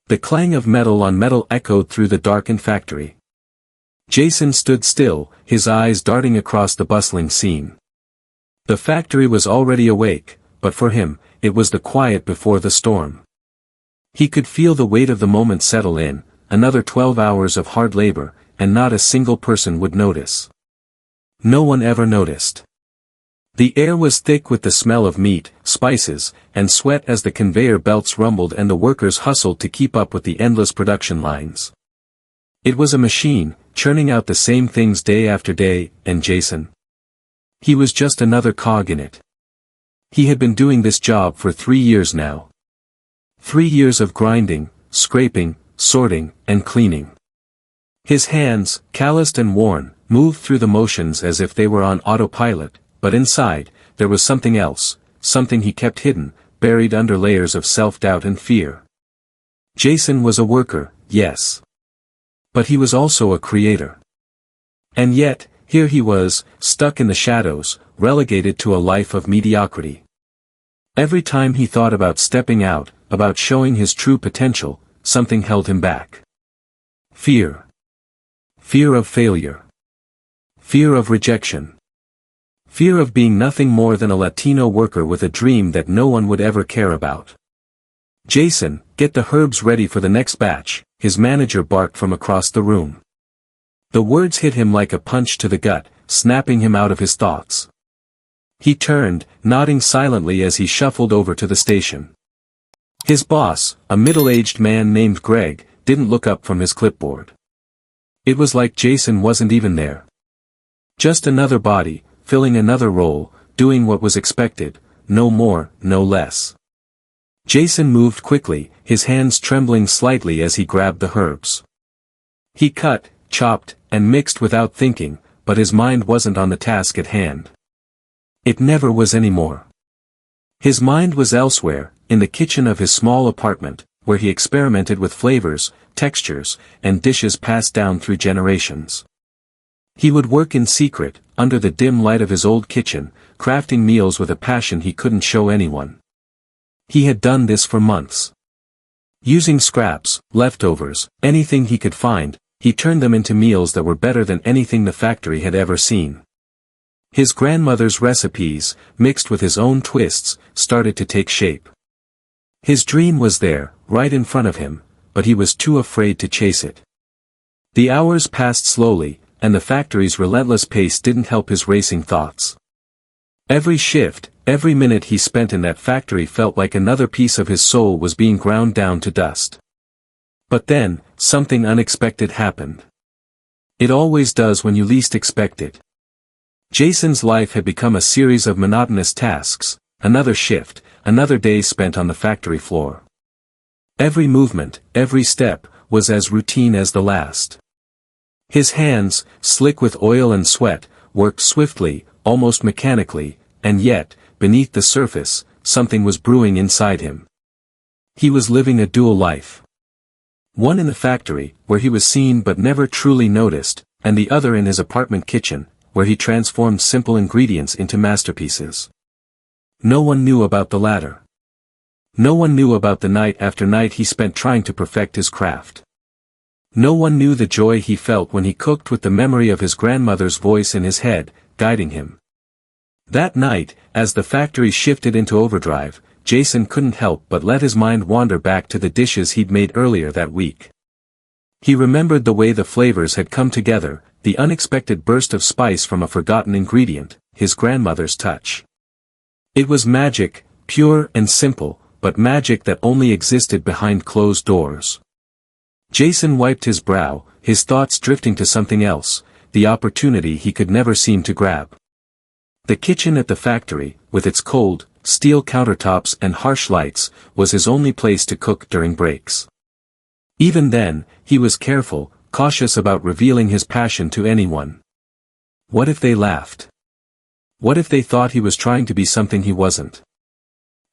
The clang of metal on metal echoed through the darkened factory. Jason stood still, his eyes darting across the bustling scene. The factory was already awake, but for him, it was the quiet before the storm. He could feel the weight of the moment settle in, another 12 hours of hard labor, and not a single person would notice. No one ever noticed. The air was thick with the smell of meat, spices, and sweat as the conveyor belts rumbled and the workers hustled to keep up with the endless production lines. It was a machine, churning out the same things day after day, and Jason. He was just another cog in it. He had been doing this job for 3 years now. 3 years of grinding, scraping, sorting, and cleaning. His hands, calloused and worn, moved through the motions as if they were on autopilot, but inside, there was something else, something he kept hidden, buried under layers of self-doubt and fear. Jason was a worker, yes. But he was also a creator. And yet, here he was, stuck in the shadows, relegated to a life of mediocrity. Every time he thought about stepping out, about showing his true potential, something held him back. Fear. Fear of failure. Fear of rejection. Fear of being nothing more than a Latino worker with a dream that no one would ever care about. Jason, get the herbs ready for the next batch, his manager barked from across the room. The words hit him like a punch to the gut, snapping him out of his thoughts. He turned, nodding silently as he shuffled over to the station. His boss, a middle-aged man named Greg, didn't look up from his clipboard. It was like Jason wasn't even there. Just another body, filling another role, doing what was expected, no more, no less. Jason moved quickly, his hands trembling slightly as he grabbed the herbs. He cut, chopped, and mixed without thinking, but his mind wasn't on the task at hand. It never was anymore. His mind was elsewhere, in the kitchen of his small apartment, where he experimented with flavors, textures, and dishes passed down through generations. He would work in secret, under the dim light of his old kitchen, crafting meals with a passion he couldn't show anyone. He had done this for months. Using scraps, leftovers, anything he could find, he turned them into meals that were better than anything the factory had ever seen. His grandmother's recipes, mixed with his own twists, started to take shape. His dream was there, right in front of him, but he was too afraid to chase it. The hours passed slowly, and the factory's relentless pace didn't help his racing thoughts. Every shift, every minute he spent in that factory felt like another piece of his soul was being ground down to dust. But then, something unexpected happened. It always does when you least expect it. Jason's life had become a series of monotonous tasks, another shift, another day spent on the factory floor. Every movement, every step, was as routine as the last. His hands, slick with oil and sweat, worked swiftly, almost mechanically, and yet, beneath the surface, something was brewing inside him. He was living a dual life. One in the factory, where he was seen but never truly noticed, and the other in his apartment kitchen, where he transformed simple ingredients into masterpieces. No one knew about the latter. No one knew about the night after night he spent trying to perfect his craft. No one knew the joy he felt when he cooked with the memory of his grandmother's voice in his head, guiding him. That night, as the factory shifted into overdrive, Jason couldn't help but let his mind wander back to the dishes he'd made earlier that week. He remembered the way the flavors had come together, the unexpected burst of spice from a forgotten ingredient, his grandmother's touch. It was magic, pure and simple, but magic that only existed behind closed doors. Jason wiped his brow, his thoughts drifting to something else, the opportunity he could never seem to grab. The kitchen at the factory, with its cold, steel countertops and harsh lights, was his only place to cook during breaks. Even then, he was careful, cautious about revealing his passion to anyone. What if they laughed? What if they thought he was trying to be something he wasn't?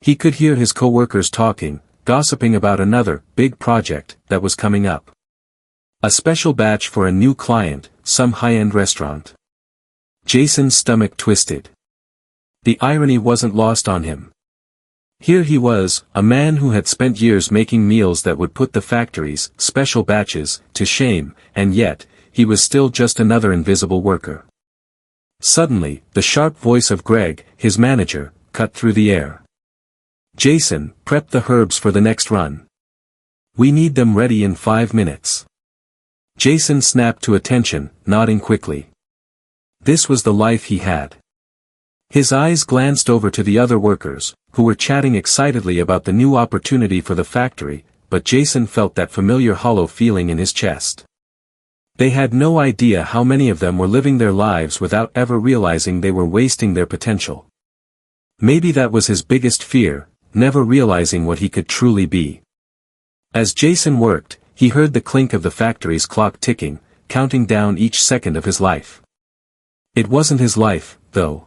He could hear his co-workers talking, gossiping about another, big project, that was coming up. A special batch for a new client, some high-end restaurant. Jason's stomach twisted. The irony wasn't lost on him. Here he was, a man who had spent years making meals that would put the factory's special batches to shame, and yet, he was still just another invisible worker. Suddenly, the sharp voice of Greg, his manager, cut through the air. "Jason, prep the herbs for the next run. We need them ready in 5 minutes." Jason snapped to attention, nodding quickly. This was the life he had. His eyes glanced over to the other workers, who were chatting excitedly about the new opportunity for the factory, but Jason felt that familiar hollow feeling in his chest. They had no idea how many of them were living their lives without ever realizing they were wasting their potential. Maybe that was his biggest fear, never realizing what he could truly be. As Jason worked, he heard the clink of the factory's clock ticking, counting down each second of his life. It wasn't his life, though.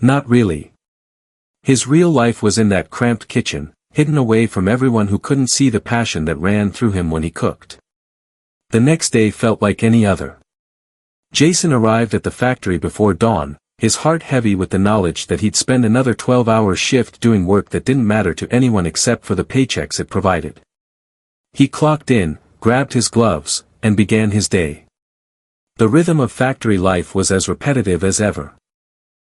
Not really. His real life was in that cramped kitchen, hidden away from everyone who couldn't see the passion that ran through him when he cooked. The next day felt like any other. Jason arrived at the factory before dawn, his heart heavy with the knowledge that he'd spend another 12-hour shift doing work that didn't matter to anyone except for the paychecks it provided. He clocked in, grabbed his gloves, and began his day. The rhythm of factory life was as repetitive as ever.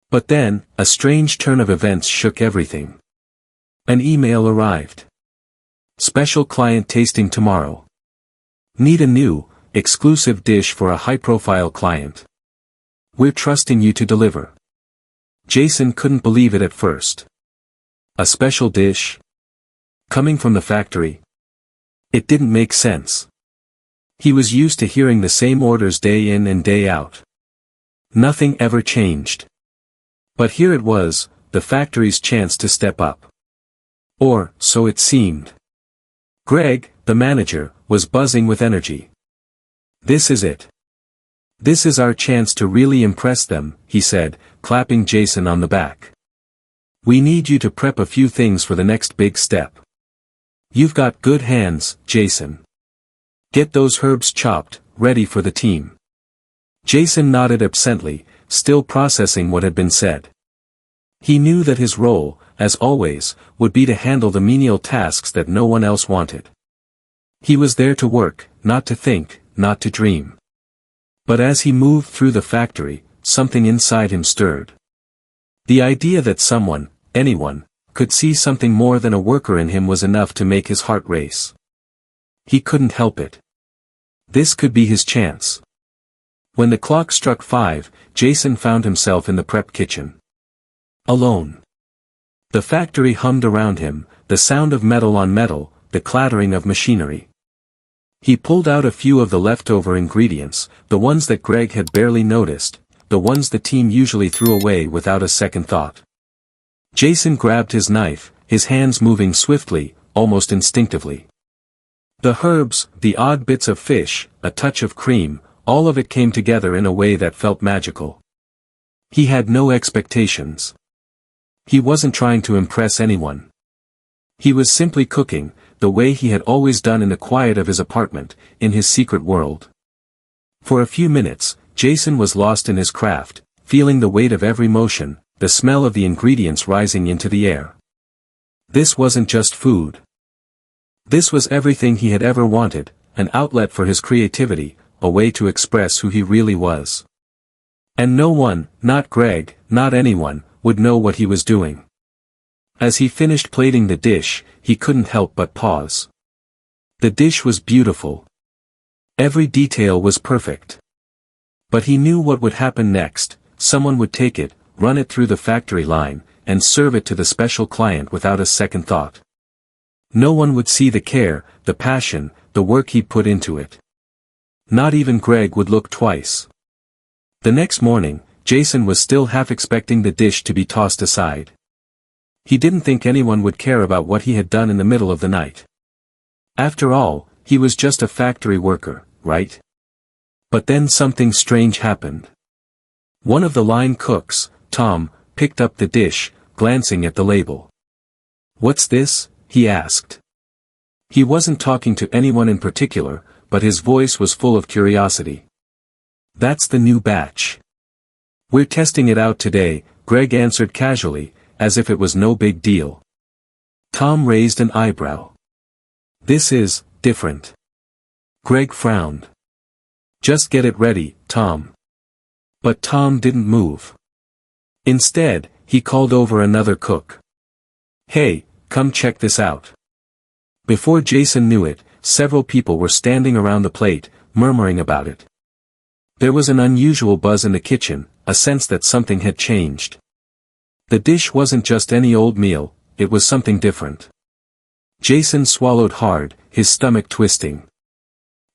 But then, a strange turn of events shook everything. An email arrived. "Special client tasting tomorrow. Need a new, exclusive dish for a high-profile client. We're trusting you to deliver." Jason couldn't believe it at first. A special dish? Coming from the factory? It didn't make sense. He was used to hearing the same orders day in and day out. Nothing ever changed. But here it was, the factory's chance to step up. Or, so it seemed. Greg, the manager, was buzzing with energy. "This is it. This is our chance to really impress them," he said, clapping Jason on the back. "We need you to prep a few things for the next big step. You've got good hands, Jason. Get those herbs chopped, ready for the team." Jason nodded absently, still processing what had been said. He knew that his role, as always, would be to handle the menial tasks that no one else wanted. He was there to work, not to think, not to dream. But as he moved through the factory, something inside him stirred. The idea that someone, anyone, could see something more than a worker in him was enough to make his heart race. He couldn't help it. This could be his chance. When the clock struck 5, Jason found himself in the prep kitchen. Alone. The factory hummed around him, the sound of metal on metal, the clattering of machinery. He pulled out a few of the leftover ingredients, the ones that Greg had barely noticed, the ones the team usually threw away without a second thought. Jason grabbed his knife, his hands moving swiftly, almost instinctively. The herbs, the odd bits of fish, a touch of cream, all of it came together in a way that felt magical. He had no expectations. He wasn't trying to impress anyone. He was simply cooking, the way he had always done in the quiet of his apartment, in his secret world. For a few minutes, Jason was lost in his craft, feeling the weight of every motion, the smell of the ingredients rising into the air. This wasn't just food. This was everything he had ever wanted, an outlet for his creativity, a way to express who he really was. And no one, not Greg, not anyone, would know what he was doing. As he finished plating the dish, he couldn't help but pause. The dish was beautiful. Every detail was perfect. But he knew what would happen next. Someone would take it, run it through the factory line, and serve it to the special client without a second thought. No one would see the care, the passion, the work he'd put into it. Not even Greg would look twice. The next morning, Jason was still half expecting the dish to be tossed aside. He didn't think anyone would care about what he had done in the middle of the night. After all, he was just a factory worker, right? But then something strange happened. One of the line cooks, Tom, picked up the dish, glancing at the label. "What's this?" he asked. He wasn't talking to anyone in particular, but his voice was full of curiosity. "That's the new batch. We're testing it out today," Greg answered casually, as if it was no big deal. Tom raised an eyebrow. This is different. Greg frowned. Just get it ready, Tom. But Tom didn't move. Instead, he called over another cook. Hey, come check this out. Before Jason knew it, several people were standing around the plate, murmuring about it. There was an unusual buzz in the kitchen, a sense that something had changed. The dish wasn't just any old meal, it was something different. Jason swallowed hard, his stomach twisting.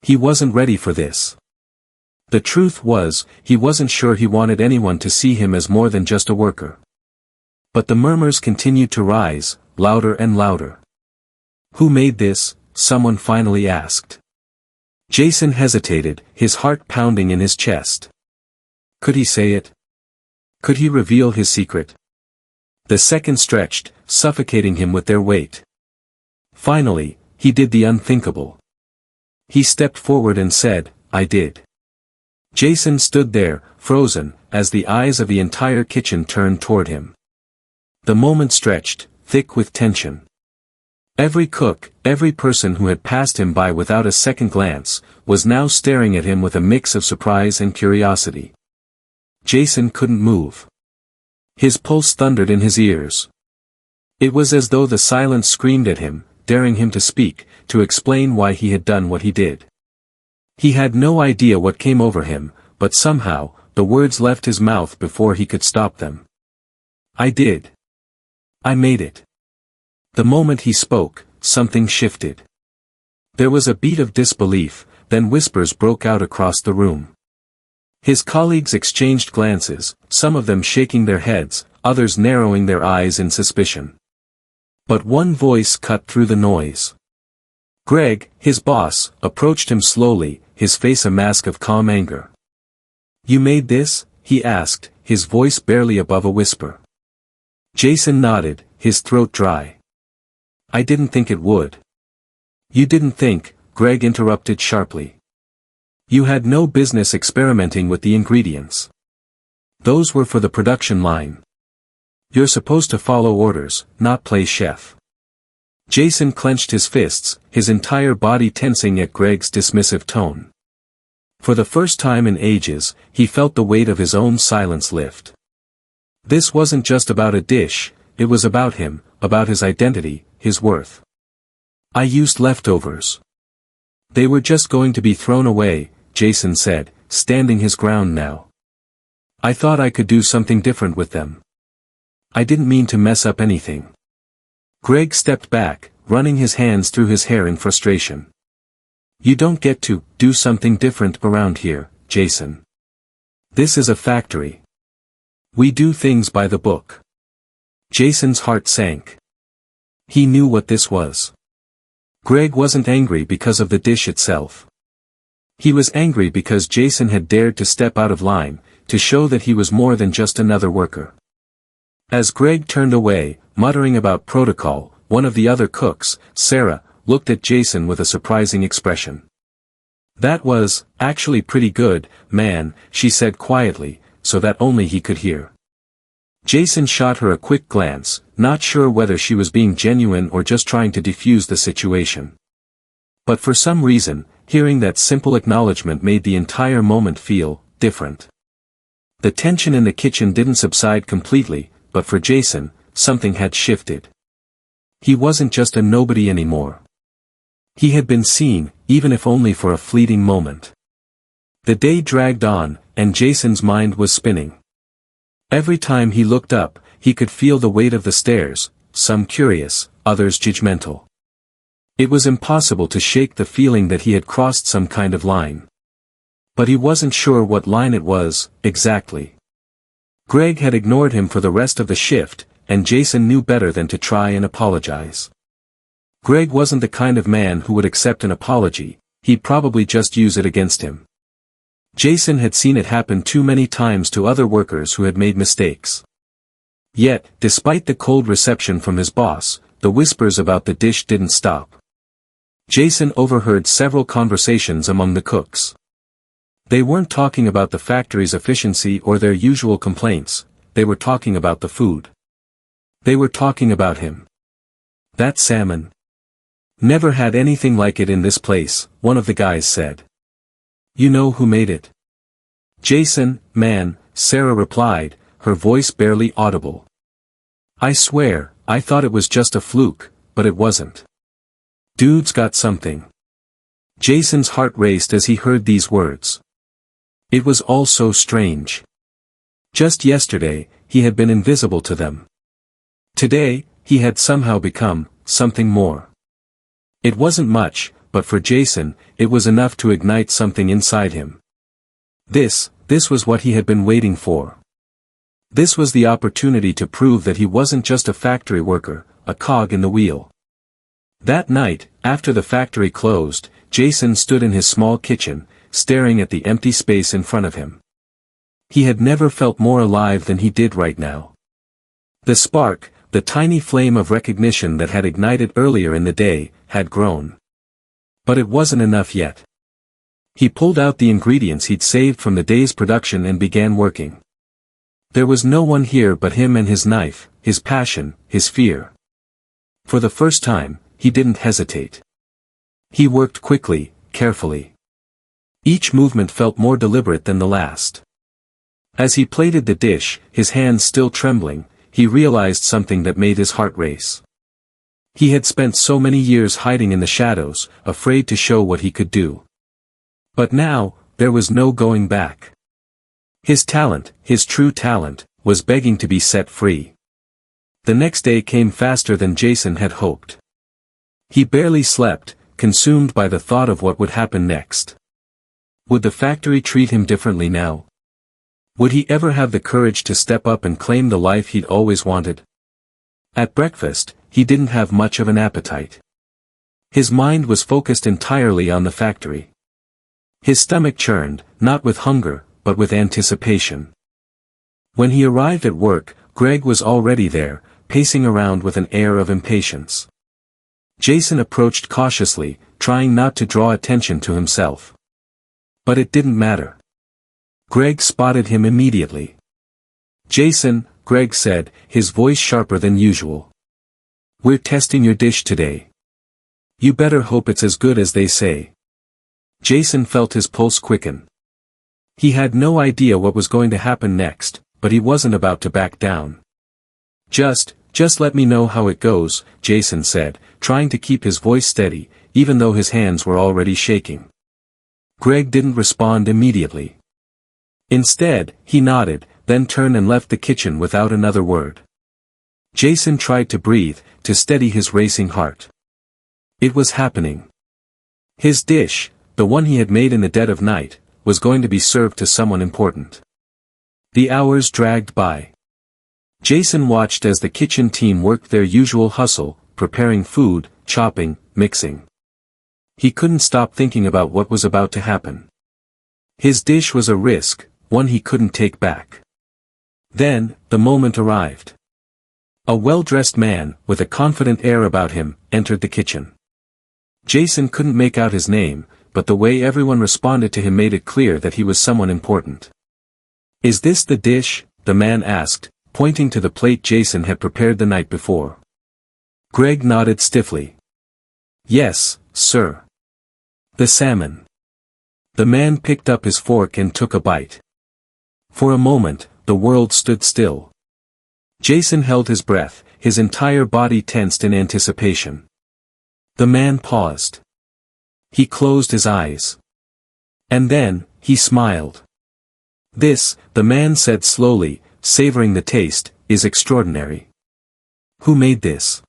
He wasn't ready for this. The truth was, he wasn't sure he wanted anyone to see him as more than just a worker. But the murmurs continued to rise, louder and louder. Who made this? Someone finally asked. Jason hesitated, his heart pounding in his chest. Could he say it? Could he reveal his secret? The seconds stretched, suffocating him with their weight. Finally, he did the unthinkable. He stepped forward and said, I did. Jason stood there, frozen, as the eyes of the entire kitchen turned toward him. The moment stretched, thick with tension. Every cook, every person who had passed him by without a second glance, was now staring at him with a mix of surprise and curiosity. Jason couldn't move. His pulse thundered in his ears. It was as though the silence screamed at him, daring him to speak, to explain why he had done what he did. He had no idea what came over him, but somehow, the words left his mouth before he could stop them. I did. I made it. The moment he spoke, something shifted. There was a beat of disbelief, then whispers broke out across the room. His colleagues exchanged glances, some of them shaking their heads, others narrowing their eyes in suspicion. But one voice cut through the noise. Greg, his boss, approached him slowly, his face a mask of calm anger. You made this? He asked, his voice barely above a whisper. Jason nodded, his throat dry. I didn't think it would. You didn't think, Greg interrupted sharply. You had no business experimenting with the ingredients. Those were for the production line. You're supposed to follow orders, not play chef. Jason clenched his fists, his entire body tensing at Greg's dismissive tone. For the first time in ages, he felt the weight of his own silence lift. This wasn't just about a dish, it was about him, about his identity, his worth. I used leftovers. They were just going to be thrown away, Jason said, standing his ground now. I thought I could do something different with them. I didn't mean to mess up anything. Greg stepped back, running his hands through his hair in frustration. You don't get to do something different around here, Jason. This is a factory. We do things by the book. Jason's heart sank. He knew what this was. Greg wasn't angry because of the dish itself. He was angry because Jason had dared to step out of line, to show that he was more than just another worker. As Greg turned away, muttering about protocol, one of the other cooks, Sarah, looked at Jason with a surprising expression. That was, actually pretty good, man, she said quietly, so that only he could hear. Jason shot her a quick glance, not sure whether she was being genuine or just trying to defuse the situation. But for some reason, hearing that simple acknowledgement made the entire moment feel different. The tension in the kitchen didn't subside completely, but for Jason, something had shifted. He wasn't just a nobody anymore. He had been seen, even if only for a fleeting moment. The day dragged on, and Jason's mind was spinning. Every time he looked up, he could feel the weight of the stairs, some curious, others judgmental. It was impossible to shake the feeling that he had crossed some kind of line. But he wasn't sure what line it was, exactly. Greg had ignored him for the rest of the shift, and Jason knew better than to try and apologize. Greg wasn't the kind of man who would accept an apology, he'd probably just use it against him. Jason had seen it happen too many times to other workers who had made mistakes. Yet, despite the cold reception from his boss, the whispers about the dish didn't stop. Jason overheard several conversations among the cooks. They weren't talking about the factory's efficiency or their usual complaints, they were talking about the food. They were talking about him. That salmon. Never had anything like it in this place, one of the guys said. You know who made it? Jason, man, Sarah replied, her voice barely audible. I swear, I thought it was just a fluke, but it wasn't. Dude's got something. Jason's heart raced as he heard these words. It was all so strange. Just yesterday, he had been invisible to them. Today, he had somehow become something more. It wasn't much, but for Jason, it was enough to ignite something inside him. This was what he had been waiting for. This was the opportunity to prove that he wasn't just a factory worker, a cog in the wheel. That night, after the factory closed, Jason stood in his small kitchen, staring at the empty space in front of him. He had never felt more alive than he did right now. The spark, the tiny flame of recognition that had ignited earlier in the day, had grown. But it wasn't enough yet. He pulled out the ingredients he'd saved from the day's production and began working. There was no one here but him and his knife, his passion, his fear. For the first time, he didn't hesitate. He worked quickly, carefully. Each movement felt more deliberate than the last. As he plated the dish, his hands still trembling, he realized something that made his heart race. He had spent so many years hiding in the shadows, afraid to show what he could do. But now, there was no going back. His talent, his true talent, was begging to be set free. The next day came faster than Jason had hoped. He barely slept, consumed by the thought of what would happen next. Would the factory treat him differently now? Would he ever have the courage to step up and claim the life he'd always wanted? At breakfast, he didn't have much of an appetite. His mind was focused entirely on the factory. His stomach churned, not with hunger, but with anticipation. When he arrived at work, Greg was already there, pacing around with an air of impatience. Jason approached cautiously, trying not to draw attention to himself. But it didn't matter. Greg spotted him immediately. Jason, Greg said, his voice sharper than usual. We're testing your dish today. You better hope it's as good as they say. Jason felt his pulse quicken. He had no idea what was going to happen next, but he wasn't about to back down. Just let me know how it goes, Jason said, trying to keep his voice steady, even though his hands were already shaking. Greg didn't respond immediately. Instead, he nodded, then turned and left the kitchen without another word. Jason tried to breathe, to steady his racing heart. It was happening. His dish, the one he had made in the dead of night, was going to be served to someone important. The hours dragged by. Jason watched as the kitchen team worked their usual hustle, preparing food, chopping, mixing. He couldn't stop thinking about what was about to happen. His dish was a risk, one he couldn't take back. Then, the moment arrived. A well-dressed man, with a confident air about him, entered the kitchen. Jason couldn't make out his name, but the way everyone responded to him made it clear that he was someone important. Is this the dish? The man asked, pointing to the plate Jason had prepared the night before. Greg nodded stiffly. Yes, sir. The salmon. The man picked up his fork and took a bite. For a moment, the world stood still. Jason held his breath, his entire body tensed in anticipation. The man paused. He closed his eyes. And then, he smiled. This, the man said slowly, savoring the taste, is extraordinary. Who made this?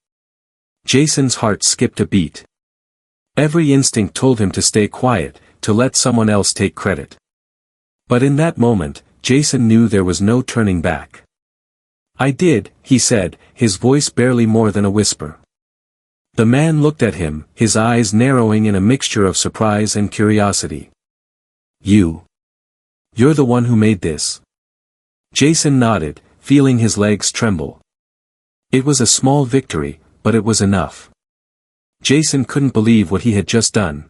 Jason's heart skipped a beat. Every instinct told him to stay quiet, to let someone else take credit. But in that moment, Jason knew there was no turning back. I did, he said, his voice barely more than a whisper. The man looked at him, his eyes narrowing in a mixture of surprise and curiosity. You're the one who made this. Jason nodded, feeling his legs tremble. It was a small victory, but it was enough. Jason couldn't believe what he had just done.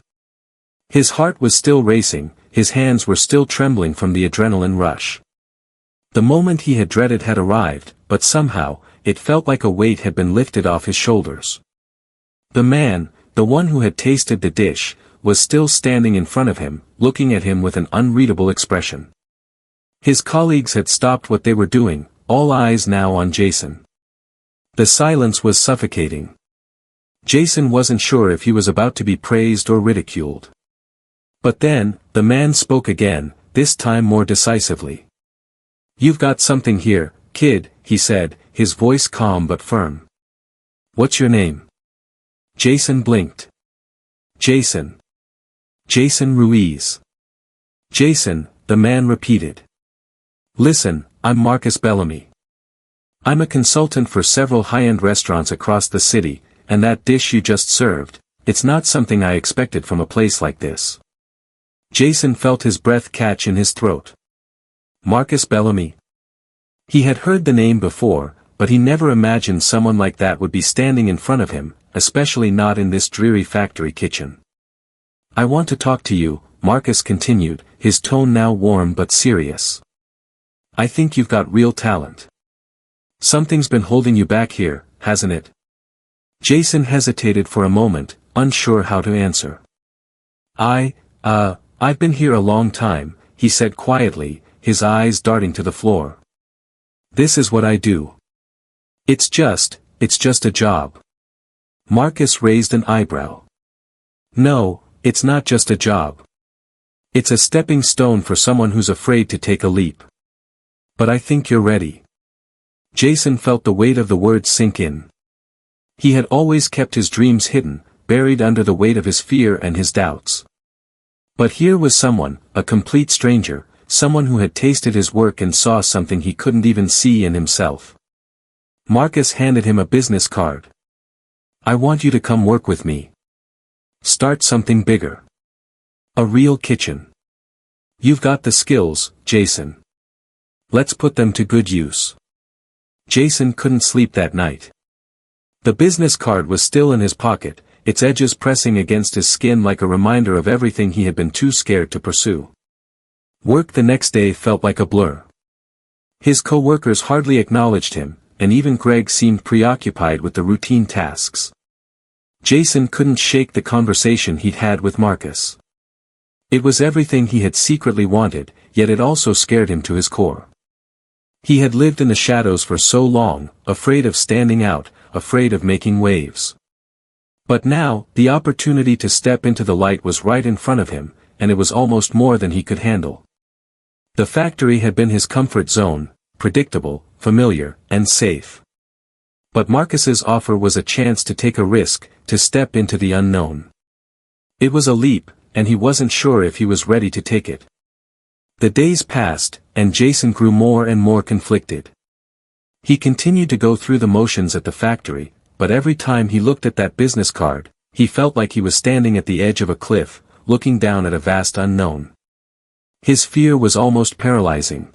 His heart was still racing, his hands were still trembling from the adrenaline rush. The moment he had dreaded had arrived, but somehow, it felt like a weight had been lifted off his shoulders. The man, the one who had tasted the dish, was still standing in front of him, looking at him with an unreadable expression. His colleagues had stopped what they were doing, all eyes now on Jason. The silence was suffocating. Jason wasn't sure if he was about to be praised or ridiculed. But then, the man spoke again, this time more decisively. "You've got something here, kid," he said, his voice calm but firm. "What's your name?" Jason blinked. "Jason. Jason Ruiz." "Jason," the man repeated. "Listen, I'm Marcus Bellamy. I'm a consultant for several high-end restaurants across the city, and that dish you just served, it's not something I expected from a place like this." Jason felt his breath catch in his throat. Marcus Bellamy. He had heard the name before, but he never imagined someone like that would be standing in front of him, especially not in this dreary factory kitchen. "I want to talk to you," Marcus continued, his tone now warm but serious. "I think you've got real talent. Something's been holding you back here, hasn't it?" Jason hesitated for a moment, unsure how to answer. I've been here a long time," he said quietly, his eyes darting to the floor. "This is what I do. It's just a job." Marcus raised an eyebrow. "No, it's not just a job. It's a stepping stone for someone who's afraid to take a leap. But I think you're ready." Jason felt the weight of the words sink in. He had always kept his dreams hidden, buried under the weight of his fear and his doubts. But here was someone, a complete stranger, someone who had tasted his work and saw something he couldn't even see in himself. Marcus handed him a business card. "I want you to come work with me. Start something bigger. A real kitchen. You've got the skills, Jason. Let's put them to good use." Jason couldn't sleep that night. The business card was still in his pocket, its edges pressing against his skin like a reminder of everything he had been too scared to pursue. Work the next day felt like a blur. His co-workers hardly acknowledged him, and even Greg seemed preoccupied with the routine tasks. Jason couldn't shake the conversation he'd had with Marcus. It was everything he had secretly wanted, yet it also scared him to his core. He had lived in the shadows for so long, afraid of standing out, afraid of making waves. But now, the opportunity to step into the light was right in front of him, and it was almost more than he could handle. The factory had been his comfort zone, predictable, familiar, and safe. But Marcus's offer was a chance to take a risk, to step into the unknown. It was a leap, and he wasn't sure if he was ready to take it. The days passed, and Jason grew more and more conflicted. He continued to go through the motions at the factory, but every time he looked at that business card, he felt like he was standing at the edge of a cliff, looking down at a vast unknown. His fear was almost paralyzing.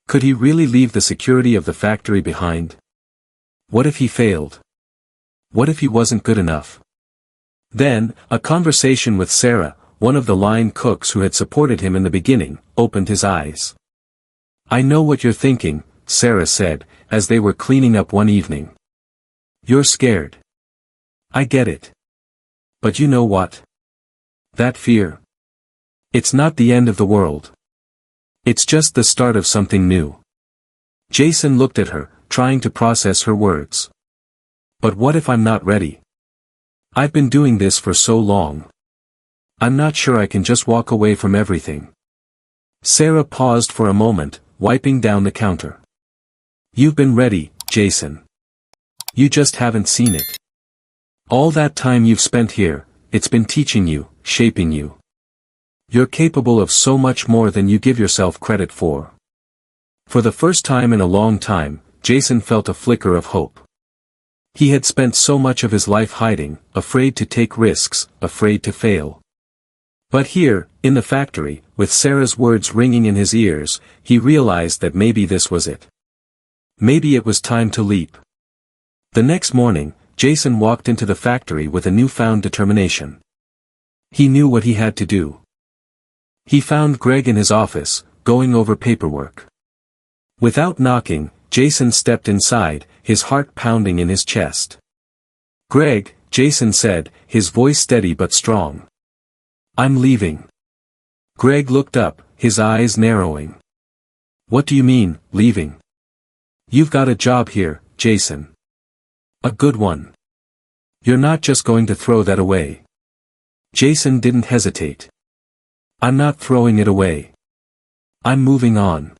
Could he really leave the security of the factory behind? What if he failed? What if he wasn't good enough? Then, a conversation with Sarah, one of the line cooks who had supported him in the beginning, opened his eyes. "I know what you're thinking," Sarah said, as they were cleaning up one evening. "You're scared. I get it. But you know what? That fear. It's not the end of the world. It's just the start of something new." Jason looked at her, trying to process her words. "But what if I'm not ready? I've been doing this for so long. I'm not sure I can just walk away from everything." Sarah paused for a moment, wiping down the counter. "You've been ready, Jason. You just haven't seen it. All that time you've spent here, it's been teaching you, shaping you. You're capable of so much more than you give yourself credit for." For the first time in a long time, Jason felt a flicker of hope. He had spent so much of his life hiding, afraid to take risks, afraid to fail. But here, in the factory, with Sarah's words ringing in his ears, he realized that maybe this was it. Maybe it was time to leap. The next morning, Jason walked into the factory with a newfound determination. He knew what he had to do. He found Greg in his office, going over paperwork. Without knocking, Jason stepped inside, his heart pounding in his chest. "Greg," Jason said, his voice steady but strong. I'm leaving. Greg looked up, his eyes narrowing. What do you mean, leaving? You've got a job here, Jason. A good one. You're not just going to throw that away. Jason didn't hesitate. I'm not throwing it away. I'm moving on.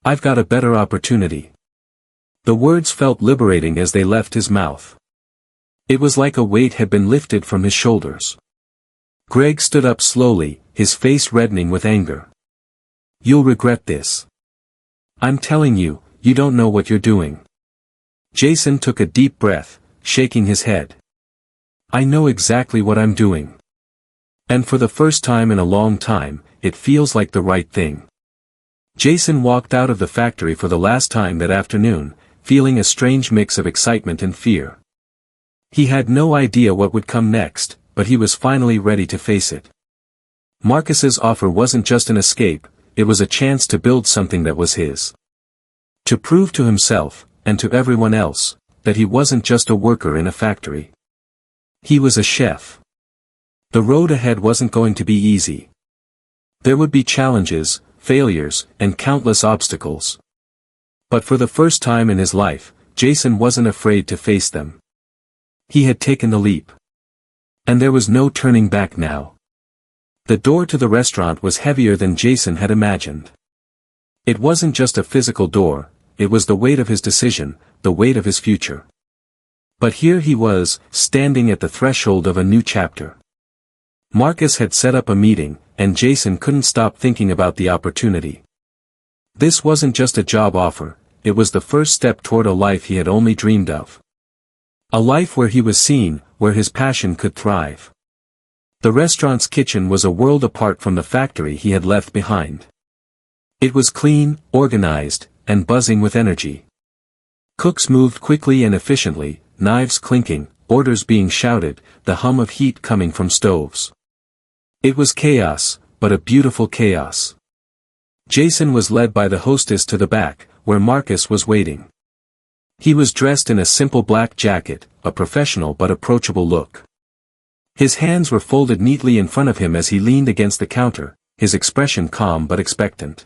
I've got a better opportunity. The words felt liberating as they left his mouth. It was like a weight had been lifted from his shoulders. Greg stood up slowly, his face reddening with anger. You'll regret this. I'm telling you, you don't know what you're doing. Jason took a deep breath, shaking his head. I know exactly what I'm doing. And for the first time in a long time, it feels like the right thing. Jason walked out of the factory for the last time that afternoon, feeling a strange mix of excitement and fear. He had no idea what would come next, but he was finally ready to face it. Marcus's offer wasn't just an escape, it was a chance to build something that was his. To prove to himself, and to everyone else, that he wasn't just a worker in a factory. He was a chef. The road ahead wasn't going to be easy. There would be challenges, failures, and countless obstacles. But for the first time in his life, Jason wasn't afraid to face them. He had taken the leap. And there was no turning back now. The door to the restaurant was heavier than Jason had imagined. It wasn't just a physical door, it was the weight of his decision, the weight of his future. But here he was, standing at the threshold of a new chapter. Marcus had set up a meeting, and Jason couldn't stop thinking about the opportunity. This wasn't just a job offer, it was the first step toward a life he had only dreamed of. A life where he was seen, where his passion could thrive. The restaurant's kitchen was a world apart from the factory he had left behind. It was clean, organized, and buzzing with energy. Cooks moved quickly and efficiently, knives clinking, orders being shouted, the hum of heat coming from stoves. It was chaos, but a beautiful chaos. Jason was led by the hostess to the back, where Marcus was waiting. He was dressed in a simple black jacket, a professional but approachable look. His hands were folded neatly in front of him as he leaned against the counter, his expression calm but expectant.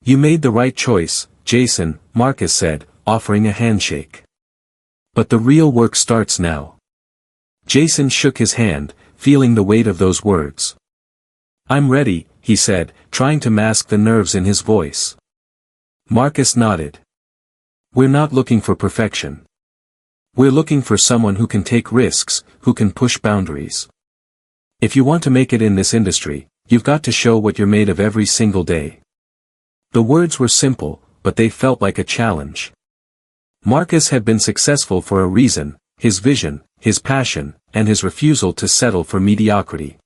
You made the right choice, Jason, Marcus said, offering a handshake. But the real work starts now. Jason shook his hand, feeling the weight of those words. I'm ready, he said, trying to mask the nerves in his voice. Marcus nodded. We're not looking for perfection. We're looking for someone who can take risks, who can push boundaries. If you want to make it in this industry, you've got to show what you're made of every single day. The words were simple, but they felt like a challenge. Marcus had been successful for a reason, his vision, his passion, and his refusal to settle for mediocrity.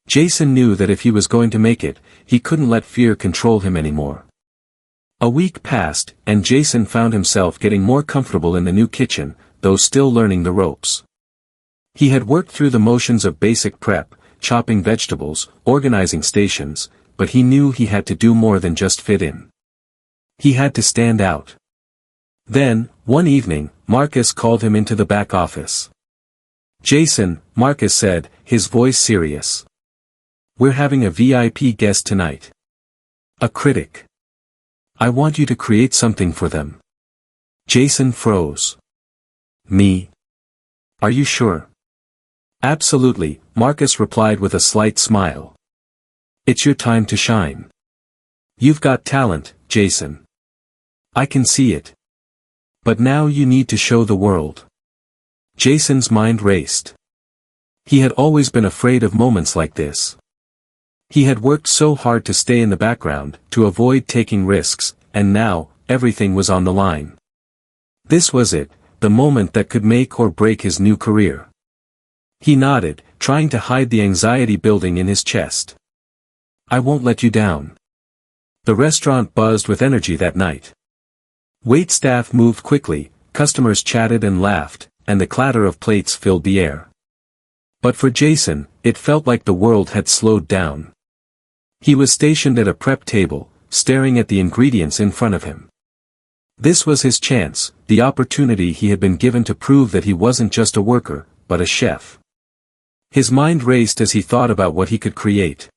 Jason knew that if he was going to make it, he couldn't let fear control him anymore. A week passed, and Jason found himself getting more comfortable in the new kitchen, though still learning the ropes. He had worked through the motions of basic prep, chopping vegetables, organizing stations, but he knew he had to do more than just fit in. He had to stand out. Then, one evening, Marcus called him into the back office. Jason, Marcus said, his voice serious. We're having a VIP guest tonight. A critic. I want you to create something for them. Jason froze. Me? Are you sure? Absolutely, Marcus replied with a slight smile. It's your time to shine. You've got talent, Jason. I can see it. But now you need to show the world. Jason's mind raced. He had always been afraid of moments like this. He had worked so hard to stay in the background, to avoid taking risks, and now, everything was on the line. This was it, the moment that could make or break his new career. He nodded, trying to hide the anxiety building in his chest. I won't let you down. The restaurant buzzed with energy that night. Waitstaff moved quickly, customers chatted and laughed, and the clatter of plates filled the air. But for Jason, it felt like the world had slowed down. He was stationed at a prep table, staring at the ingredients in front of him. This was his chance, the opportunity he had been given to prove that he wasn't just a worker, but a chef. His mind raced as he thought about what he could create.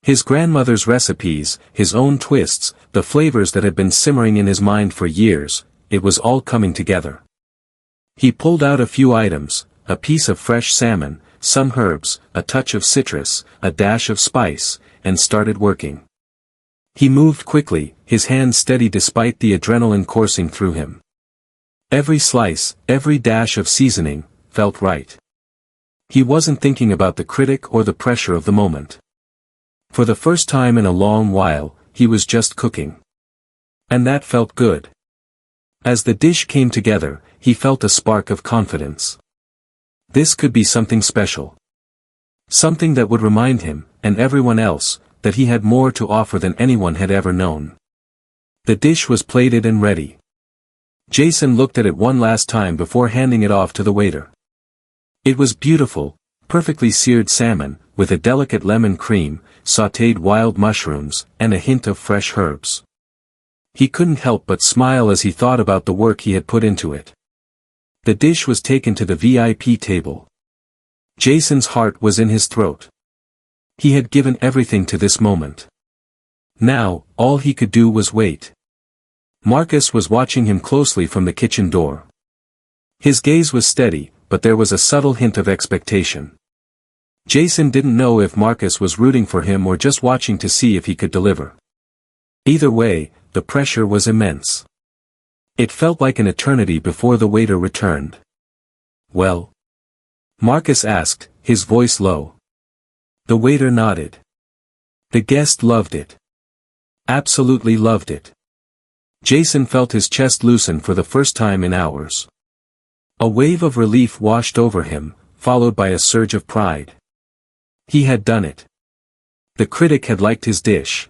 His grandmother's recipes, his own twists, the flavors that had been simmering in his mind for years, it was all coming together. He pulled out a few items, a piece of fresh salmon, some herbs, a touch of citrus, a dash of spice, and started working. He moved quickly, his hands steady despite the adrenaline coursing through him. Every slice, every dash of seasoning, felt right. He wasn't thinking about the critic or the pressure of the moment. For the first time in a long while, he was just cooking. And that felt good. As the dish came together, he felt a spark of confidence. This could be something special. Something that would remind him, and everyone else, that he had more to offer than anyone had ever known. The dish was plated and ready. Jason looked at it one last time before handing it off to the waiter. It was beautiful, perfectly seared salmon, with a delicate lemon cream, sautéed wild mushrooms, and a hint of fresh herbs. He couldn't help but smile as he thought about the work he had put into it. The dish was taken to the VIP table. Jason's heart was in his throat. He had given everything to this moment. Now, all he could do was wait. Marcus was watching him closely from the kitchen door. His gaze was steady, but there was a subtle hint of expectation. Jason didn't know if Marcus was rooting for him or just watching to see if he could deliver. Either way, the pressure was immense. It felt like an eternity before the waiter returned. "Well?" Marcus asked, his voice low. The waiter nodded. The guest loved it. Absolutely loved it. Jason felt his chest loosen for the first time in hours. A wave of relief washed over him, followed by a surge of pride. He had done it. The critic had liked his dish.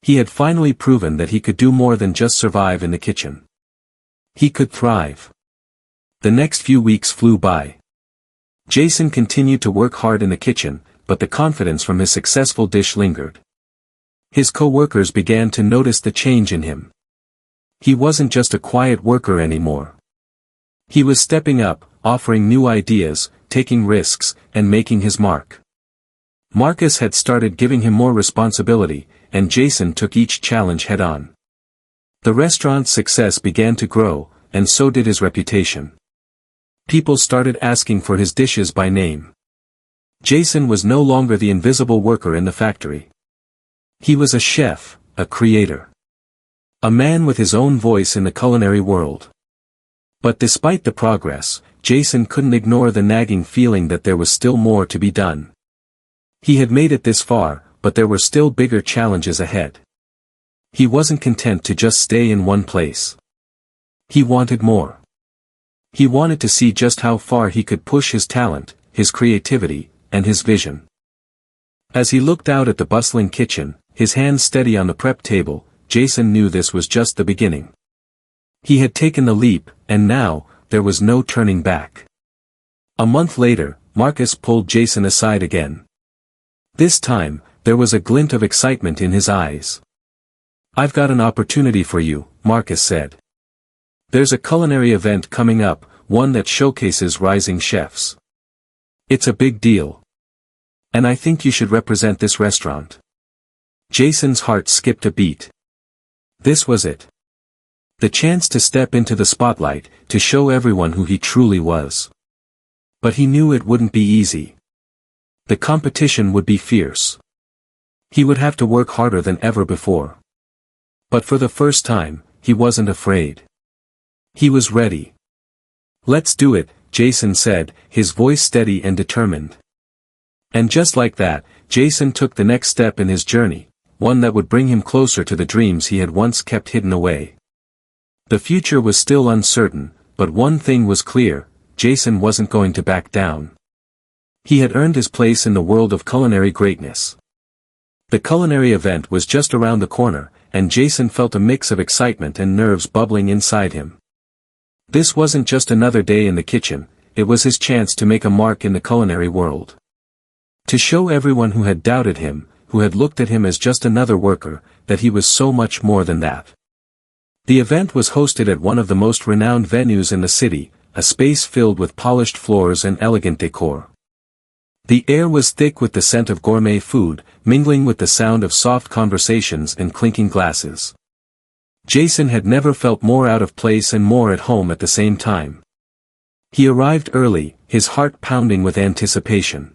He had finally proven that he could do more than just survive in the kitchen. He could thrive. The next few weeks flew by. Jason continued to work hard in the kitchen, but the confidence from his successful dish lingered. His co-workers began to notice the change in him. He wasn't just a quiet worker anymore. He was stepping up, offering new ideas, taking risks, and making his mark. Marcus had started giving him more responsibility, and Jason took each challenge head-on. The restaurant's success began to grow, and so did his reputation. People started asking for his dishes by name. Jason was no longer the invisible worker in the factory. He was a chef, a creator. A man with his own voice in the culinary world. But despite the progress, Jason couldn't ignore the nagging feeling that there was still more to be done. He had made it this far, but there were still bigger challenges ahead. He wasn't content to just stay in one place. He wanted more. He wanted to see just how far he could push his talent, his creativity, and his vision. As he looked out at the bustling kitchen, his hands steady on the prep table, Jason knew this was just the beginning. He had taken the leap, and now, there was no turning back. A month later, Marcus pulled Jason aside again. This time, there was a glint of excitement in his eyes. "I've got an opportunity for you," Marcus said. "There's a culinary event coming up, one that showcases rising chefs. It's a big deal. And I think you should represent this restaurant." Jason's heart skipped a beat. This was it. The chance to step into the spotlight, to show everyone who he truly was. But he knew it wouldn't be easy. The competition would be fierce. He would have to work harder than ever before. But for the first time, he wasn't afraid. He was ready. "Let's do it," Jason said, his voice steady and determined. And just like that, Jason took the next step in his journey, one that would bring him closer to the dreams he had once kept hidden away. The future was still uncertain, but one thing was clear, Jason wasn't going to back down. He had earned his place in the world of culinary greatness. The culinary event was just around the corner, and Jason felt a mix of excitement and nerves bubbling inside him. This wasn't just another day in the kitchen, it was his chance to make a mark in the culinary world. To show everyone who had doubted him, who had looked at him as just another worker, that he was so much more than that. The event was hosted at one of the most renowned venues in the city, a space filled with polished floors and elegant decor. The air was thick with the scent of gourmet food, mingling with the sound of soft conversations and clinking glasses. Jason had never felt more out of place and more at home at the same time. He arrived early, his heart pounding with anticipation.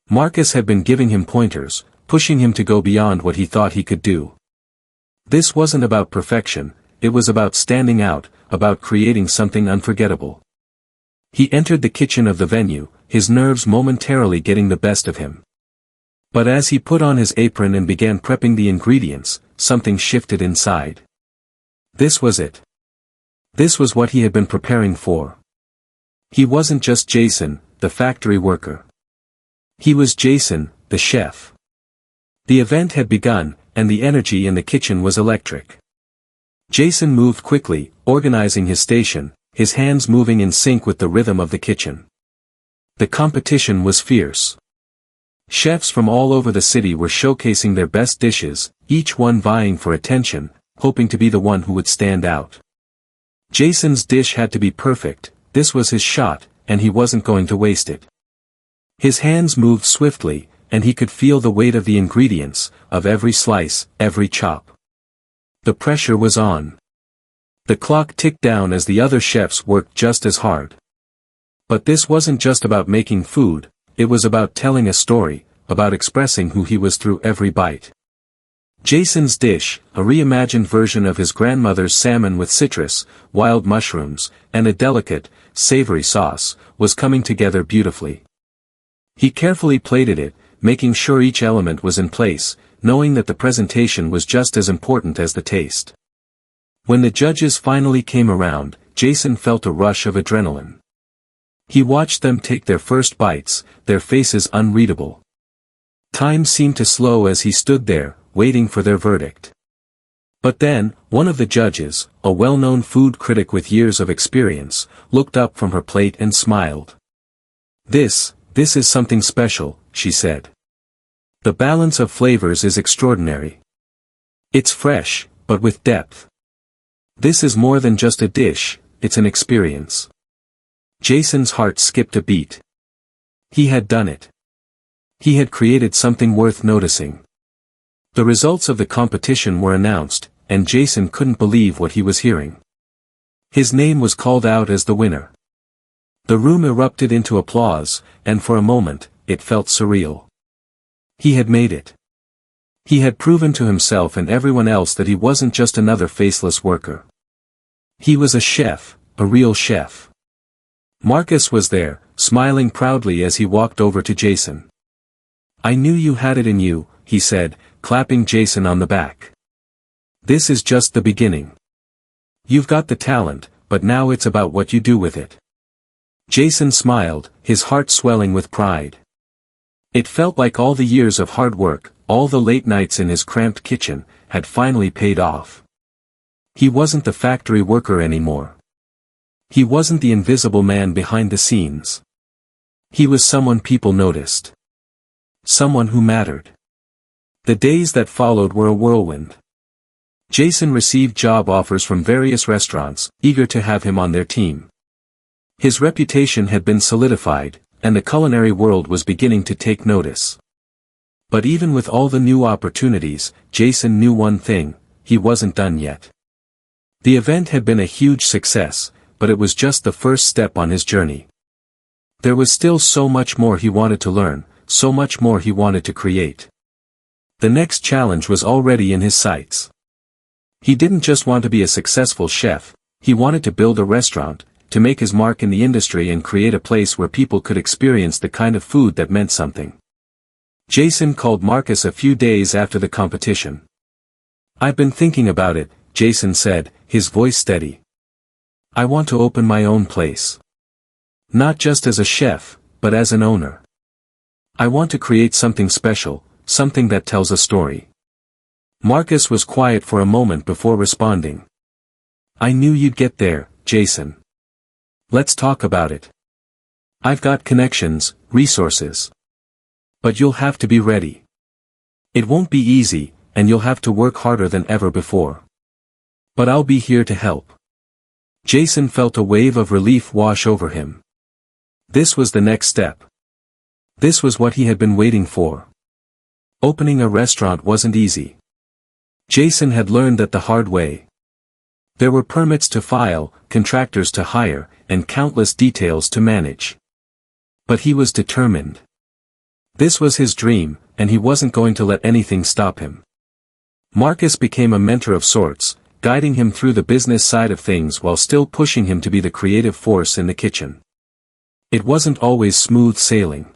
Marcus had been giving him pointers, pushing him to go beyond what he thought he could do. This wasn't about perfection, it was about standing out, about creating something unforgettable. He entered the kitchen of the venue, his nerves momentarily getting the best of him. But as he put on his apron and began prepping the ingredients, something shifted inside. This was it. This was what he had been preparing for. He wasn't just Jason, the factory worker. He was Jason, the chef. The event had begun, and the energy in the kitchen was electric. Jason moved quickly, organizing his station, his hands moving in sync with the rhythm of the kitchen. The competition was fierce. Chefs from all over the city were showcasing their best dishes, each one vying for attention, hoping to be the one who would stand out. Jason's dish had to be perfect, this was his shot, and he wasn't going to waste it. His hands moved swiftly, and he could feel the weight of the ingredients, of every slice, every chop. The pressure was on. The clock ticked down as the other chefs worked just as hard. But this wasn't just about making food, it was about telling a story, about expressing who he was through every bite. Jason's dish, a reimagined version of his grandmother's salmon with citrus, wild mushrooms, and a delicate, savory sauce, was coming together beautifully. He carefully plated it, making sure each element was in place, knowing that the presentation was just as important as the taste. When the judges finally came around, Jason felt a rush of adrenaline. He watched them take their first bites, their faces unreadable. Time seemed to slow as he stood there, waiting for their verdict. But then, one of the judges, a well-known food critic with years of experience, looked up from her plate and smiled. This is something special," she said. "The balance of flavors is extraordinary. It's fresh, but with depth. This is more than just a dish, it's an experience." Jason's heart skipped a beat. He had done it. He had created something worth noticing. The results of the competition were announced, and Jason couldn't believe what he was hearing. His name was called out as the winner. The room erupted into applause, and for a moment, it felt surreal. He had made it. He had proven to himself and everyone else that he wasn't just another faceless worker. He was a chef, a real chef. Marcus was there, smiling proudly as he walked over to Jason. "I knew you had it in you," he said, clapping Jason on the back. "This is just the beginning. You've got the talent, but now it's about what you do with it." Jason smiled, his heart swelling with pride. It felt like all the years of hard work, all the late nights in his cramped kitchen, had finally paid off. He wasn't the factory worker anymore. He wasn't the invisible man behind the scenes. He was someone people noticed. Someone who mattered. The days that followed were a whirlwind. Jason received job offers from various restaurants, eager to have him on their team. His reputation had been solidified, and the culinary world was beginning to take notice. But even with all the new opportunities, Jason knew one thing: he wasn't done yet. The event had been a huge success, but it was just the first step on his journey. There was still so much more he wanted to learn, so much more he wanted to create. The next challenge was already in his sights. He didn't just want to be a successful chef, he wanted to build a restaurant, to make his mark in the industry and create a place where people could experience the kind of food that meant something. Jason called Marcus a few days after the competition. "I've been thinking about it," Jason said, his voice steady. "I want to open my own place. Not just as a chef, but as an owner. I want to create something special, something that tells a story." Marcus was quiet for a moment before responding. "I knew you'd get there, Jason. Let's talk about it. I've got connections, resources. But you'll have to be ready. It won't be easy, and you'll have to work harder than ever before. But I'll be here to help. Jason felt a wave of relief wash over him. This was the next step. This was what he had been waiting for. Opening a restaurant wasn't easy. Jason had learned that the hard way. There were permits to file, contractors to hire, and countless details to manage. But he was determined. This was his dream, and he wasn't going to let anything stop him. Marcus became a mentor of sorts, guiding him through the business side of things while still pushing him to be the creative force in the kitchen. It wasn't always smooth sailing.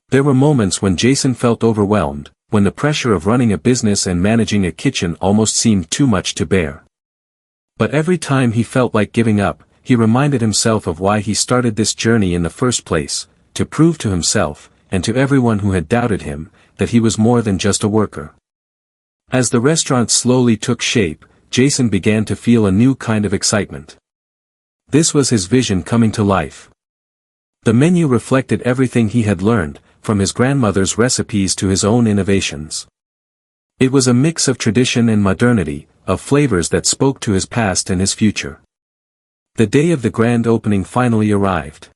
There were moments when Jason felt overwhelmed, when the pressure of running a business and managing a kitchen almost seemed too much to bear. But every time he felt like giving up, he reminded himself of why he started this journey in the first place, to prove to himself, and to everyone who had doubted him, that he was more than just a worker. As the restaurant slowly took shape, Jason began to feel a new kind of excitement. This was his vision coming to life. The menu reflected everything he had learned, from his grandmother's recipes to his own innovations. It was a mix of tradition and modernity, of flavors that spoke to his past and his future. The day of the grand opening finally arrived.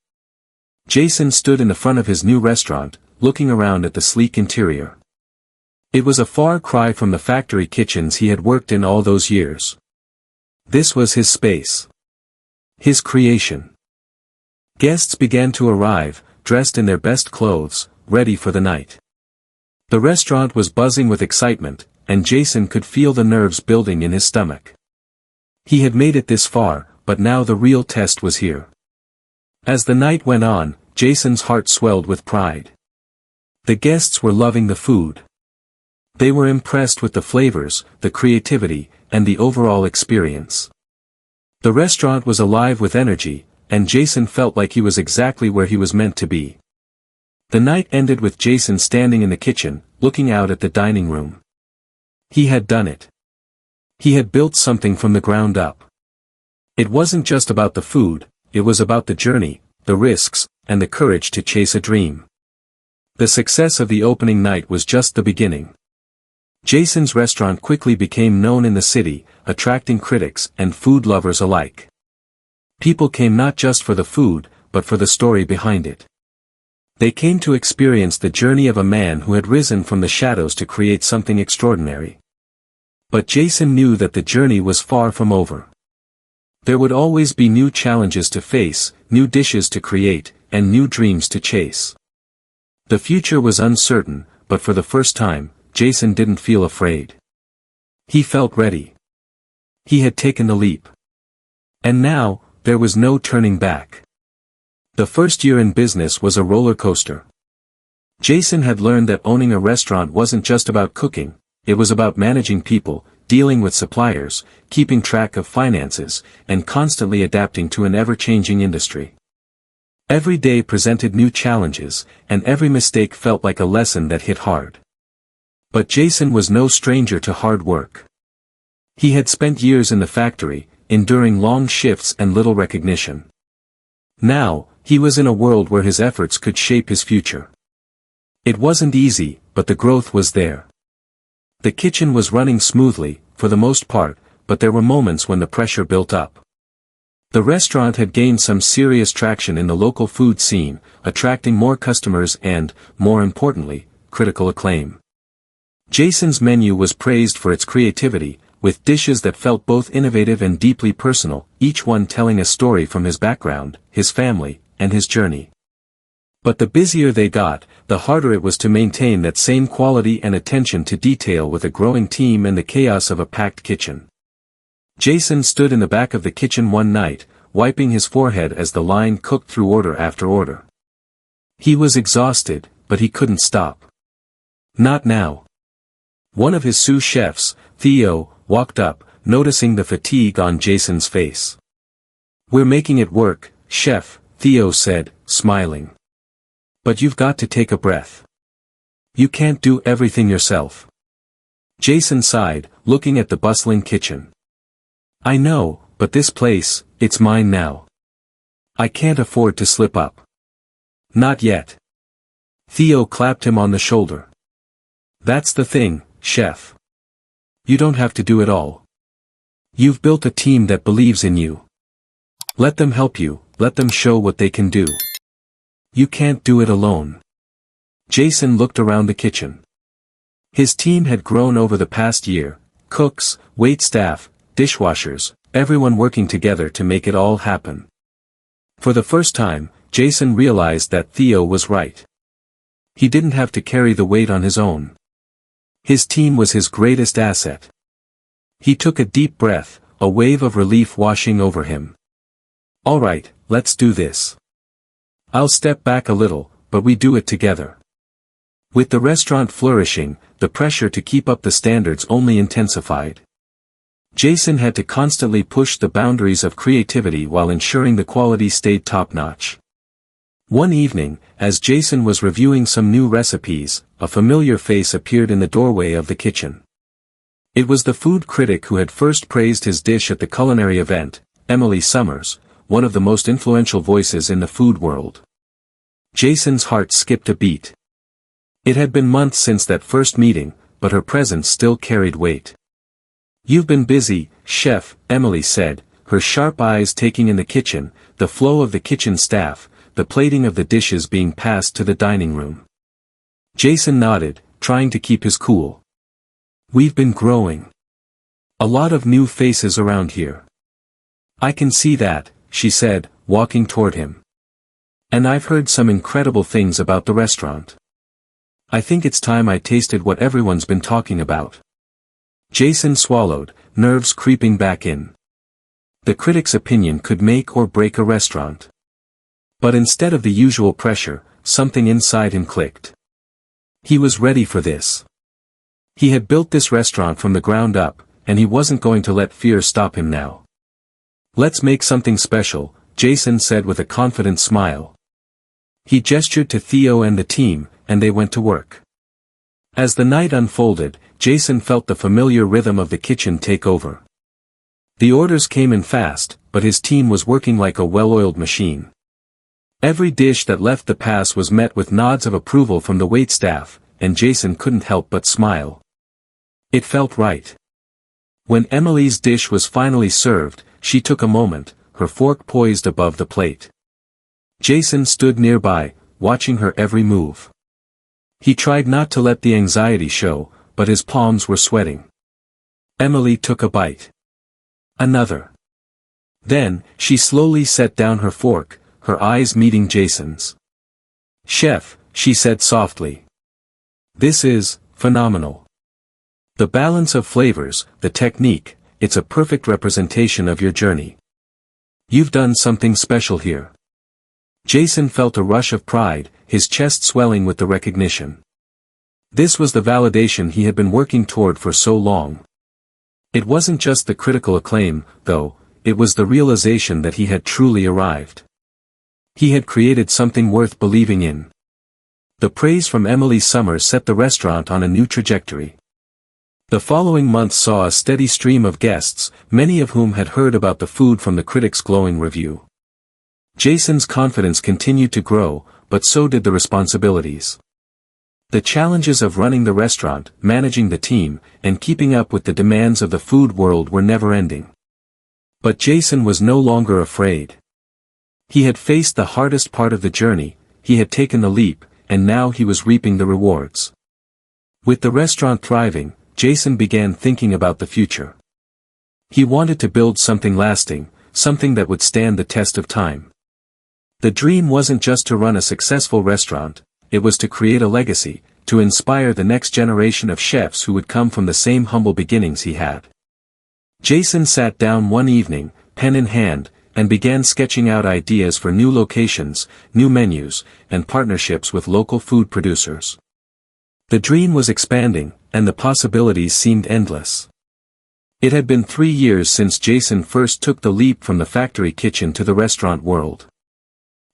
Jason stood in the front of his new restaurant, looking around at the sleek interior. It was a far cry from the factory kitchens he had worked in all those years. This was his space. His creation. Guests began to arrive, dressed in their best clothes, ready for the night. The restaurant was buzzing with excitement, and Jason could feel the nerves building in his stomach. He had made it this far, but now the real test was here. As the night went on, Jason's heart swelled with pride. The guests were loving the food. They were impressed with the flavors, the creativity, and the overall experience. The restaurant was alive with energy, and Jason felt like he was exactly where he was meant to be. The night ended with Jason standing in the kitchen, looking out at the dining room. He had done it. He had built something from the ground up. It wasn't just about the food, it was about the journey, the risks, and the courage to chase a dream. The success of the opening night was just the beginning. Jason's restaurant quickly became known in the city, attracting critics and food lovers alike. People came not just for the food, but for the story behind it. They came to experience the journey of a man who had risen from the shadows to create something extraordinary. But Jason knew that the journey was far from over. There would always be new challenges to face, new dishes to create, and new dreams to chase. The future was uncertain, but for the first time, Jason didn't feel afraid. He felt ready. He had taken the leap. And now, there was no turning back. The first year in business was a roller coaster. Jason had learned that owning a restaurant wasn't just about cooking, it was about managing people, dealing with suppliers, keeping track of finances, and constantly adapting to an ever-changing industry. Every day presented new challenges, and every mistake felt like a lesson that hit hard. But Jason was no stranger to hard work. He had spent years in the factory, enduring long shifts and little recognition. Now, he was in a world where his efforts could shape his future. It wasn't easy, but the growth was there. The kitchen was running smoothly, for the most part, but there were moments when the pressure built up. The restaurant had gained some serious traction in the local food scene, attracting more customers and, more importantly, critical acclaim. Jason's menu was praised for its creativity, with dishes that felt both innovative and deeply personal, each one telling a story from his background, his family, and his journey. But the busier they got, the harder it was to maintain that same quality and attention to detail with a growing team and the chaos of a packed kitchen. Jason stood in the back of the kitchen one night, wiping his forehead as the line cooked through order after order. He was exhausted, but he couldn't stop. Not now. One of his sous chefs, Theo, walked up, noticing the fatigue on Jason's face. "We're making it work, chef," Theo said, smiling. "But you've got to take a breath. You can't do everything yourself." Jason sighed, looking at the bustling kitchen. "I know, but this place, it's mine now. I can't afford to slip up." "Not yet." Theo clapped him on the shoulder. "That's the thing, chef. You don't have to do it all. You've built a team that believes in you. Let them help you, let them show what they can do. You can't do it alone. Jason looked around the kitchen. His team had grown over the past year: cooks, waitstaff, dishwashers, everyone working together to make it all happen. For the first time, Jason realized that Theo was right. He didn't have to carry the weight on his own. His team was his greatest asset. He took a deep breath, a wave of relief washing over him. All right, let's do this. I'll step back a little, but we do it together. With the restaurant flourishing, the pressure to keep up the standards only intensified. Jason had to constantly push the boundaries of creativity while ensuring the quality stayed top-notch. One evening, as Jason was reviewing some new recipes, a familiar face appeared in the doorway of the kitchen. It was the food critic who had first praised his dish at the culinary event, Emily Summers, one of the most influential voices in the food world. Jason's heart skipped a beat. It had been months since that first meeting, but her presence still carried weight. "You've been busy, chef," Emily said, her sharp eyes taking in the kitchen, the flow of the kitchen staff, the plating of the dishes being passed to the dining room. Jason nodded, trying to keep his cool. "We've been growing. A lot of new faces around here." "I can see that," she said, walking toward him. "And I've heard some incredible things about the restaurant. I think it's time I tasted what everyone's been talking about." Jason swallowed, nerves creeping back in. The critic's opinion could make or break a restaurant. But instead of the usual pressure, something inside him clicked. He was ready for this. He had built this restaurant from the ground up, and he wasn't going to let fear stop him now. "Let's make something special," Jason said with a confident smile. He gestured to Theo and the team, and they went to work. As the night unfolded, Jason felt the familiar rhythm of the kitchen take over. The orders came in fast, but his team was working like a well-oiled machine. Every dish that left the pass was met with nods of approval from the waitstaff, and Jason couldn't help but smile. It felt right. When Emily's dish was finally served, she took a moment, her fork poised above the plate. Jason stood nearby, watching her every move. He tried not to let the anxiety show, but his palms were sweating. Emily took a bite. Another. Then, she slowly set down her fork, her eyes meeting Jason's. "Chef," she said softly. "This is phenomenal. The balance of flavors, the technique, it's a perfect representation of your journey. You've done something special here." Jason felt a rush of pride, his chest swelling with the recognition. This was the validation he had been working toward for so long. It wasn't just the critical acclaim, though, it was the realization that he had truly arrived. He had created something worth believing in. The praise from Emily Summers set the restaurant on a new trajectory. The following months saw a steady stream of guests, many of whom had heard about the food from the critics' glowing review. Jason's confidence continued to grow, but so did the responsibilities. The challenges of running the restaurant, managing the team, and keeping up with the demands of the food world were never-ending. But Jason was no longer afraid. He had faced the hardest part of the journey, he had taken the leap, and now he was reaping the rewards. With the restaurant thriving, Jason began thinking about the future. He wanted to build something lasting, something that would stand the test of time. The dream wasn't just to run a successful restaurant, it was to create a legacy, to inspire the next generation of chefs who would come from the same humble beginnings he had. Jason sat down one evening, pen in hand, and began sketching out ideas for new locations, new menus, and partnerships with local food producers. The dream was expanding, and the possibilities seemed endless. It had been 3 years since Jason first took the leap from the factory kitchen to the restaurant world.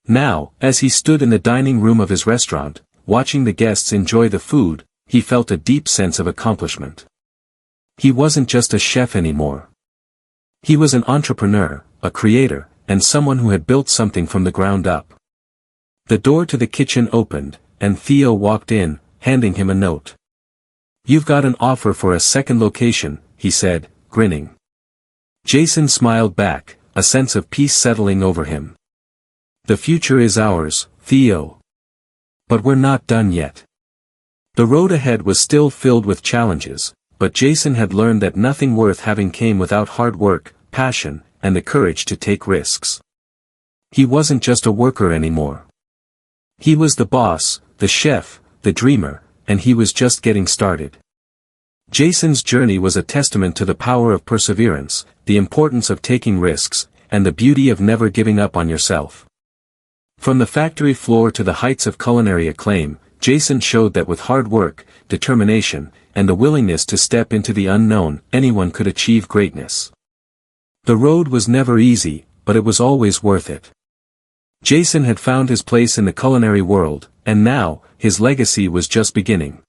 Now, as he stood in the dining room of his restaurant, watching the guests enjoy the food, he felt a deep sense of accomplishment. He wasn't just a chef anymore. He was an entrepreneur, a creator, and someone who had built something from the ground up. The door to the kitchen opened, and Theo walked in, handing him a note. "You've got an offer for a second location," he said, grinning. Jason smiled back, a sense of peace settling over him. The future is ours, Theo. But we're not done yet. The road ahead was still filled with challenges, but Jason had learned that nothing worth having came without hard work, passion, and the courage to take risks. He wasn't just a worker anymore. He was the boss, the chef, the dreamer, and he was just getting started. Jason's journey was a testament to the power of perseverance, the importance of taking risks, and the beauty of never giving up on yourself. From the factory floor to the heights of culinary acclaim, Jason showed that with hard work, determination, and the willingness to step into the unknown, anyone could achieve greatness. The road was never easy, but it was always worth it. Jason had found his place in the culinary world, and now, his legacy was just beginning.